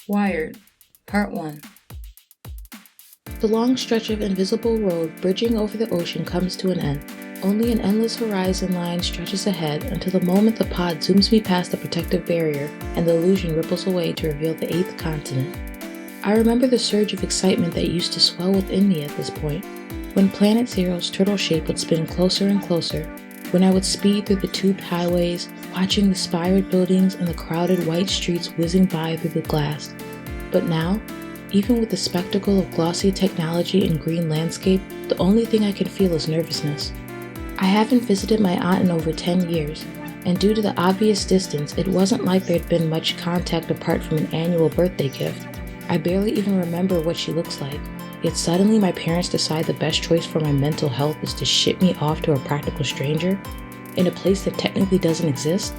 Wired, Part 1. The long stretch of invisible road bridging over the ocean comes to an end. Only an endless horizon line stretches ahead until the moment the pod zooms me past the protective barrier and the illusion ripples away to reveal the 8th continent. I remember the surge of excitement that used to swell within me at this point, when Planet Zero's turtle shape would spin closer and closer, when I would speed through the tubed highways, watching the spired buildings and the crowded white streets whizzing by through the glass. But now, even with the spectacle of glossy technology and green landscape, the only thing I can feel is nervousness. I haven't visited my aunt in over 10 years, and due to the obvious distance, it wasn't like there'd been much contact apart from an annual birthday gift. I barely even remember what she looks like, yet suddenly my parents decide the best choice for my mental health is to ship me off to a practical stranger, in a place that technically doesn't exist.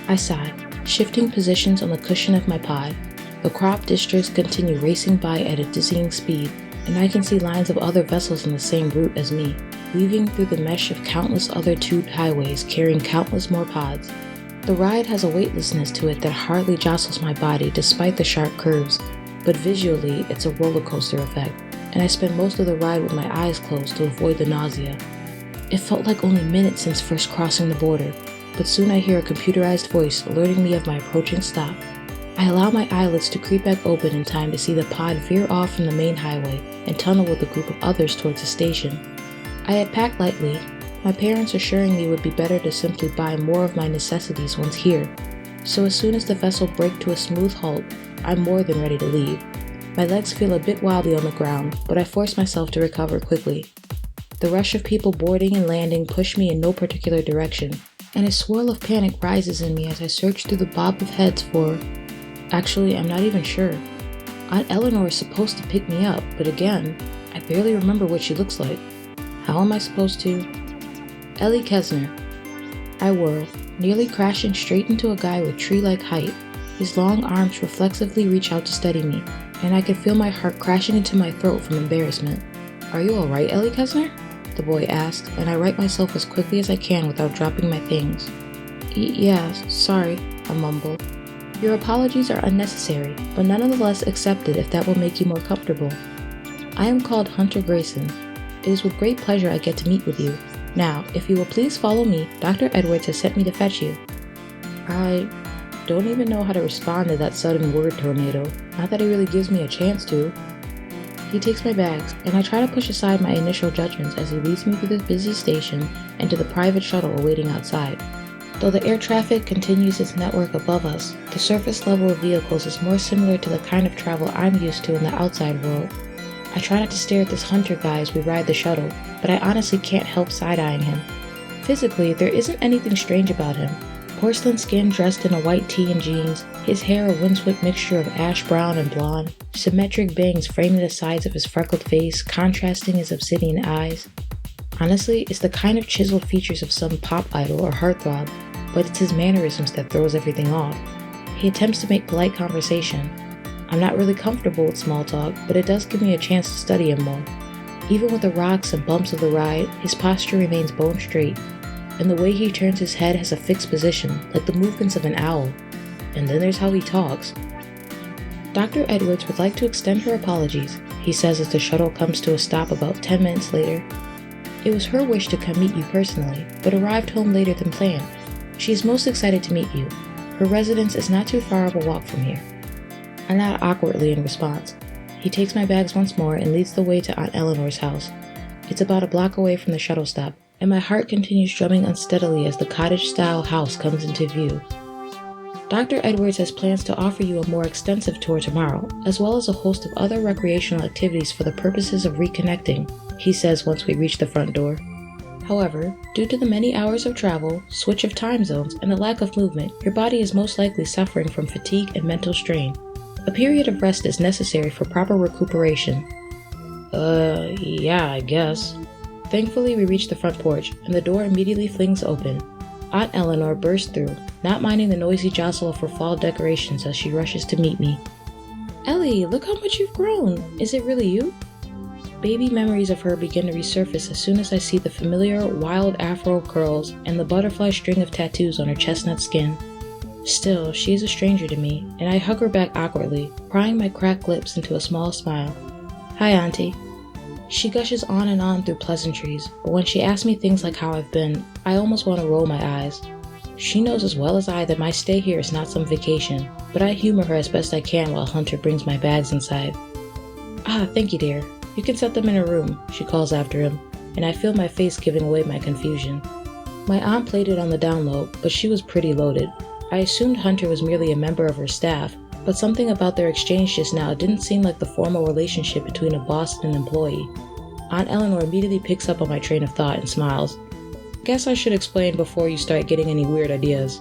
I sigh, shifting positions on the cushion of my pod. The crop districts continue racing by at a dizzying speed, and I can see lines of other vessels on the same route as me, weaving through the mesh of countless other tubed highways carrying countless more pods. The ride has a weightlessness to it that hardly jostles my body despite the sharp curves, but visually it's a roller coaster effect, and I spend most of the ride with my eyes closed to avoid the nausea. It felt like only minutes since first crossing the border, but soon I hear a computerized voice alerting me of my approaching stop. I allow my eyelids to creep back open in time to see the pod veer off from the main highway and tunnel with a group of others towards the station. I had packed lightly, my parents assuring me it would be better to simply buy more of my necessities once here, so as soon as the vessel braked to a smooth halt, I'm more than ready to leave. My legs feel a bit wobbly on the ground, but I force myself to recover quickly. The rush of people boarding and landing push me in no particular direction, and a swirl of panic rises in me as I search through the bob of heads for... Actually, I'm not even sure. Aunt Eleanor is supposed to pick me up, but again, I barely remember what she looks like. How am I supposed to? Elli Kesner. I whirl, nearly crashing straight into a guy with tree-like height. His long arms reflexively reach out to steady me, and I can feel my heart crashing into my throat from embarrassment. Are you alright, Elli Kesner? The boy asks, and I right myself as quickly as I can without dropping my things. Yeah, sorry, I mumble. Your apologies are unnecessary, but nonetheless accepted if that will make you more comfortable. I am called Hunter Grayson. It is with great pleasure I get to meet with you. Now, if you will please follow me, Dr. Edwards has sent me to fetch you. I don't even know how to respond to that sudden word tornado, not that he really gives me a chance to. He takes my bags, and I try to push aside my initial judgments as he leads me through the busy station and to the private shuttle awaiting outside. Though the air traffic continues its network above us, the surface level of vehicles is more similar to the kind of travel I'm used to in the outside world. I try not to stare at this Hunter guy as we ride the shuttle, but I honestly can't help side-eyeing him. Physically, there isn't anything strange about him. Porcelain skin dressed in a white tee and jeans, his hair a windswept mixture of ash brown and blonde, symmetric bangs framing the sides of his freckled face, contrasting his obsidian eyes. Honestly, it's the kind of chiseled features of some pop idol or heartthrob, but it's his mannerisms that throws everything off. He attempts to make polite conversation. I'm not really comfortable with small talk, but it does give me a chance to study him more. Even with the rocks and bumps of the ride, his posture remains bone straight, and the way he turns his head has a fixed position, like the movements of an owl. And then there's how he talks. Dr. Edwards would like to extend her apologies, he says as the shuttle comes to a stop about 10 minutes later. It was her wish to come meet you personally, but arrived home later than planned. She is most excited to meet you. Her residence is not too far of a walk from here. I nod awkwardly in response. He takes my bags once more and leads the way to Aunt Eleanor's house. It's about a block away from the shuttle stop, and my heart continues drumming unsteadily as the cottage-style house comes into view. Dr. Edwards has plans to offer you a more extensive tour tomorrow, as well as a host of other recreational activities for the purposes of reconnecting, he says once we reach the front door. However, due to the many hours of travel, switch of time zones, and the lack of movement, your body is most likely suffering from fatigue and mental strain. A period of rest is necessary for proper recuperation. Yeah, I guess. Thankfully, we reach the front porch, and the door immediately flings open. Aunt Eleanor bursts through, not minding the noisy jostle of her fall decorations as she rushes to meet me. Ellie, look how much you've grown! Is it really you? Baby memories of her begin to resurface as soon as I see the familiar wild afro curls and the butterfly string of tattoos on her chestnut skin. Still, she is a stranger to me, and I hug her back awkwardly, prying my cracked lips into a small smile. Hi, Auntie. She gushes on and on through pleasantries, but when she asks me things like how I've been, I almost want to roll my eyes. She knows as well as I that my stay here is not some vacation, but I humor her as best I can while Hunter brings my bags inside. Ah, thank you, dear. You can set them in her room, she calls after him, and I feel my face giving away my confusion. My aunt played it on the down low, but she was pretty loaded. I assumed Hunter was merely a member of her staff, but something about their exchange just now didn't seem like the formal relationship between a boss and an employee. Aunt Eleanor immediately picks up on my train of thought and smiles. Guess I should explain before you start getting any weird ideas.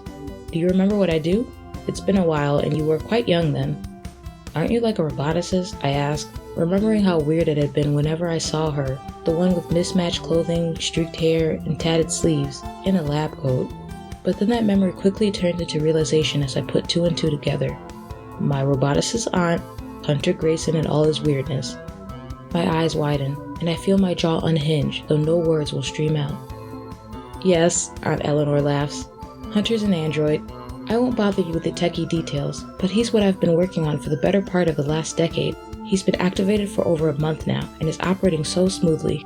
Do you remember what I do? It's been a while and you were quite young then. Aren't you like a roboticist? I asked, remembering how weird it had been whenever I saw her, the one with mismatched clothing, streaked hair, and tatted sleeves, in a lab coat. But then that memory quickly turned into realization as I put two and two together. My roboticist aunt, Hunter Grayson in all his weirdness. My eyes widen, and I feel my jaw unhinge, though no words will stream out. Yes, Aunt Eleanor laughs. Hunter's an android. I won't bother you with the techie details, but he's what I've been working on for the better part of the last decade. He's been activated for over a month now, and is operating so smoothly.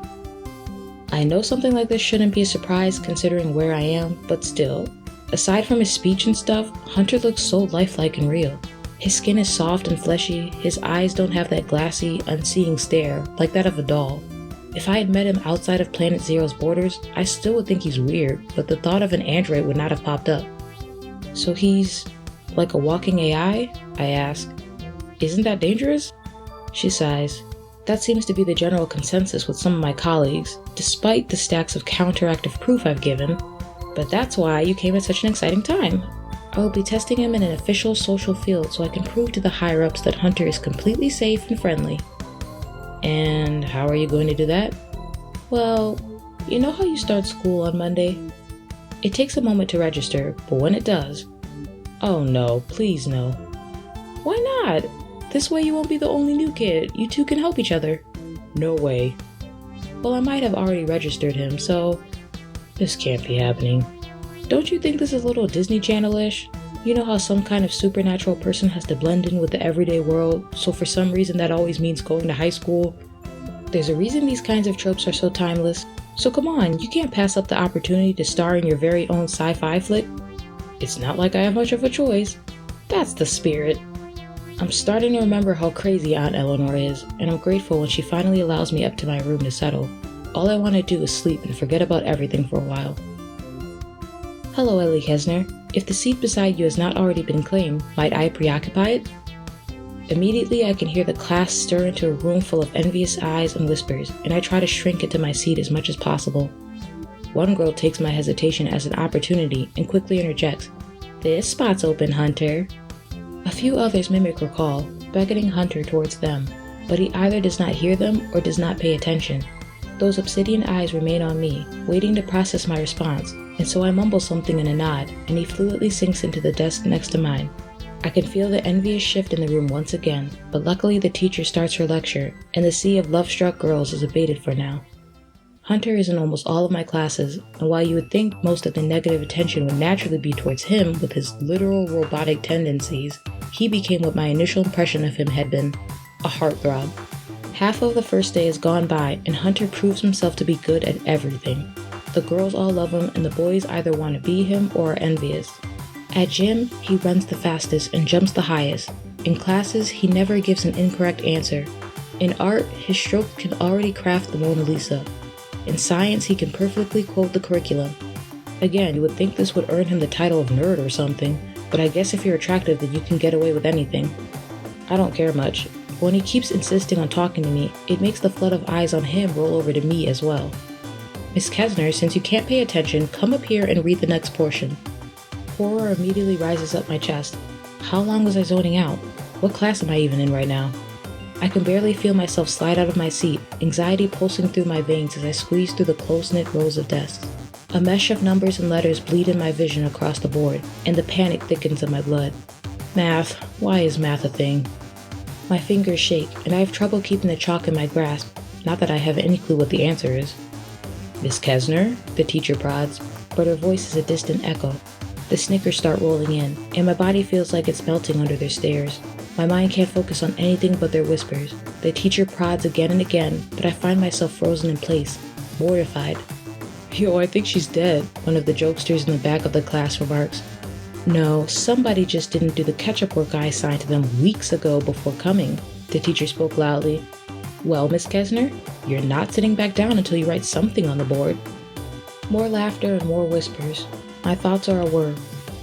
I know something like this shouldn't be a surprise considering where I am, but still. Aside from his speech and stuff, Hunter looks so lifelike and real. His skin is soft and fleshy, his eyes don't have that glassy, unseeing stare like that of a doll. If I had met him outside of Planet Zero's borders, I still would think he's weird, but the thought of an android would not have popped up. So he's like a walking AI? I ask. Isn't that dangerous? She sighs. That seems to be the general consensus with some of my colleagues, despite the stacks of counteractive proof I've given. But that's why you came at such an exciting time. I will be testing him in an official social field so I can prove to the higher-ups that Hunter is completely safe and friendly. And how are you going to do that? Well, you know how you start school on Monday? It takes a moment to register, but when it does... Oh no, please no. Why not? This way you won't be the only new kid. You two can help each other. No way. Well, I might have already registered him, so... This can't be happening. Don't you think this is a little Disney Channel-ish? You know how some kind of supernatural person has to blend in with the everyday world, so for some reason that always means going to high school? There's a reason these kinds of tropes are so timeless. So come on, you can't pass up the opportunity to star in your very own sci-fi flick. It's not like I have much of a choice. That's the spirit. I'm starting to remember how crazy Aunt Eleanor is, and I'm grateful when she finally allows me up to my room to settle. All I want to do is sleep and forget about everything for a while. Hello, Elli Kesner. If the seat beside you has not already been claimed, might I preoccupy it? Immediately I can hear the class stir into a room full of envious eyes and whispers, and I try to shrink into my seat as much as possible. One girl takes my hesitation as an opportunity and quickly interjects, "This spot's open, Hunter." A few others mimic her call, beckoning Hunter towards them, but he either does not hear them or does not pay attention. Those obsidian eyes remain on me, waiting to process my response, and so I mumble something in a nod, and he fluently sinks into the desk next to mine. I can feel the envious shift in the room once again, but luckily the teacher starts her lecture, and the sea of love-struck girls is abated for now. Hunter is in almost all of my classes, and while you would think most of the negative attention would naturally be towards him with his literal robotic tendencies, he became what my initial impression of him had been, a heartthrob. Half of the first day has gone by, and Hunter proves himself to be good at everything. The girls all love him, and the boys either want to be him or are envious. At gym, he runs the fastest and jumps the highest. In classes, he never gives an incorrect answer. In art, his stroke can already craft the Mona Lisa. In science, he can perfectly quote the curriculum. Again, you would think this would earn him the title of nerd or something, but I guess if you're attractive then you can get away with anything. I don't care much. When he keeps insisting on talking to me, it makes the flood of eyes on him roll over to me as well. Miss Kesner, since you can't pay attention, come up here and read the next portion. Horror immediately rises up my chest. How long was I zoning out? What class am I even in right now? I can barely feel myself slide out of my seat, anxiety pulsing through my veins as I squeeze through the close-knit rows of desks. A mesh of numbers and letters bleed in my vision across the board, and the panic thickens in my blood. Math. Why is math a thing? My fingers shake, and I have trouble keeping the chalk in my grasp, not that I have any clue what the answer is. Miss Kesner? The teacher prods, but her voice is a distant echo. The Snickers start rolling in, and my body feels like it's melting under their stares. My mind can't focus on anything but their whispers. The teacher prods again and again, but I find myself frozen in place, mortified. "Yo, I think she's dead," one of the jokesters in the back of the class remarks. "No, somebody just didn't do the catch-up work I assigned to them weeks ago before coming," the teacher spoke loudly. "Well, Miss Kesner, you're not sitting back down until you write something on the board." More laughter and more whispers. My thoughts are a whir,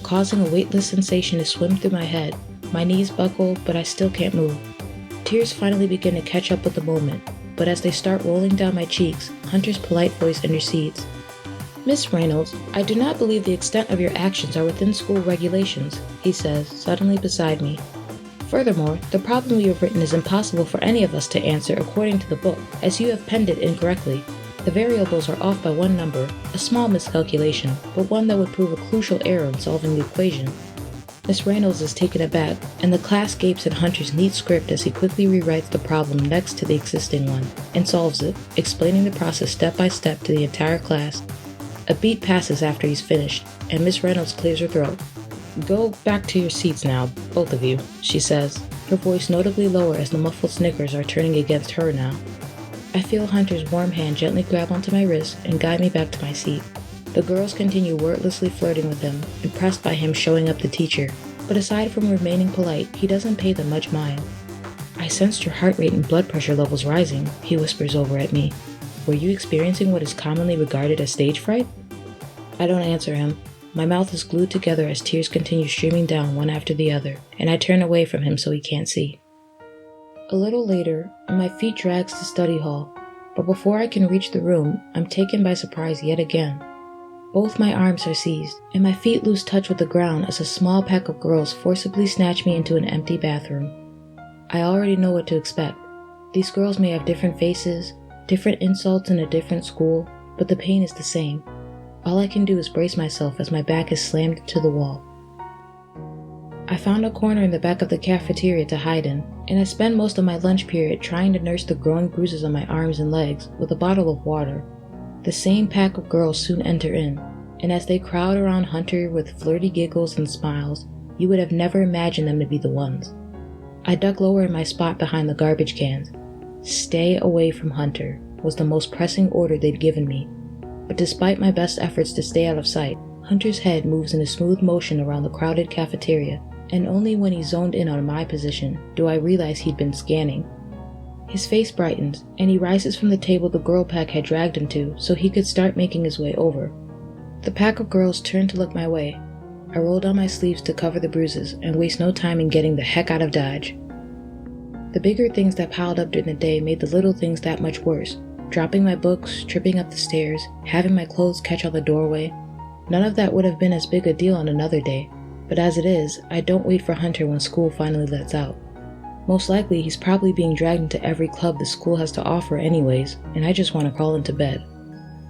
causing a weightless sensation to swim through my head. My knees buckle, but I still can't move. Tears finally begin to catch up with the moment, but as they start rolling down my cheeks, Hunter's polite voice intercedes. "Miss Reynolds, I do not believe the extent of your actions are within school regulations," he says, suddenly beside me. "Furthermore, the problem you have written is impossible for any of us to answer according to the book, as you have penned it incorrectly. The variables are off by one number, a small miscalculation, but one that would prove a crucial error in solving the equation." Miss Reynolds is taken aback, and the class gapes at Hunter's neat script as he quickly rewrites the problem next to the existing one, and solves it, explaining the process step by step to the entire class. A beat passes after he's finished, and Miss Reynolds clears her throat. "Go back to your seats now, both of you," she says, her voice notably lower as the muffled snickers are turning against her now. I feel Hunter's warm hand gently grab onto my wrist and guide me back to my seat. The girls continue wordlessly flirting with him, impressed by him showing up the teacher, but aside from remaining polite, he doesn't pay them much mind. "I sensed your heart rate and blood pressure levels rising," he whispers over at me. "Were you experiencing what is commonly regarded as stage fright?" I don't answer him. My mouth is glued together as tears continue streaming down one after the other, and I turn away from him so he can't see. A little later, my feet drags to study hall, but before I can reach the room, I'm taken by surprise yet again. Both my arms are seized, and my feet lose touch with the ground as a small pack of girls forcibly snatch me into an empty bathroom. I already know what to expect. These girls may have different faces, different insults in a different school, but the pain is the same. All I can do is brace myself as my back is slammed into the wall. I found a corner in the back of the cafeteria to hide in, and I spend most of my lunch period trying to nurse the growing bruises on my arms and legs with a bottle of water. The same pack of girls soon enter in, and as they crowd around Hunter with flirty giggles and smiles, you would have never imagined them to be the ones. I duck lower in my spot behind the garbage cans. Stay away from Hunter was the most pressing order they'd given me, but despite my best efforts to stay out of sight, Hunter's head moves in a smooth motion around the crowded cafeteria, and only when he zoned in on my position do I realize he'd been scanning. His face brightens, and he rises from the table the girl pack had dragged him to so he could start making his way over. The pack of girls turn to look my way. I roll down my sleeves to cover the bruises and waste no time in getting the heck out of Dodge. The bigger things that piled up during the day made the little things that much worse. Dropping my books, tripping up the stairs, having my clothes catch on the doorway. None of that would have been as big a deal on another day, but as it is, I don't wait for Hunter when school finally lets out. Most likely, he's probably being dragged into every club the school has to offer anyways, and I just want to crawl into bed.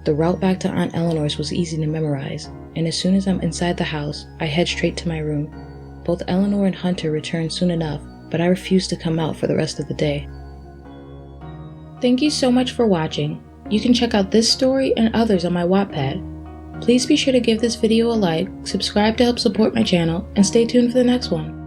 The route back to Aunt Eleanor's was easy to memorize, and as soon as I'm inside the house, I head straight to my room. Both Eleanor and Hunter return soon enough, but I refuse to come out for the rest of the day. Thank you so much for watching. You can check out this story and others on my Wattpad. Please be sure to give this video a like, subscribe to help support my channel, and stay tuned for the next one.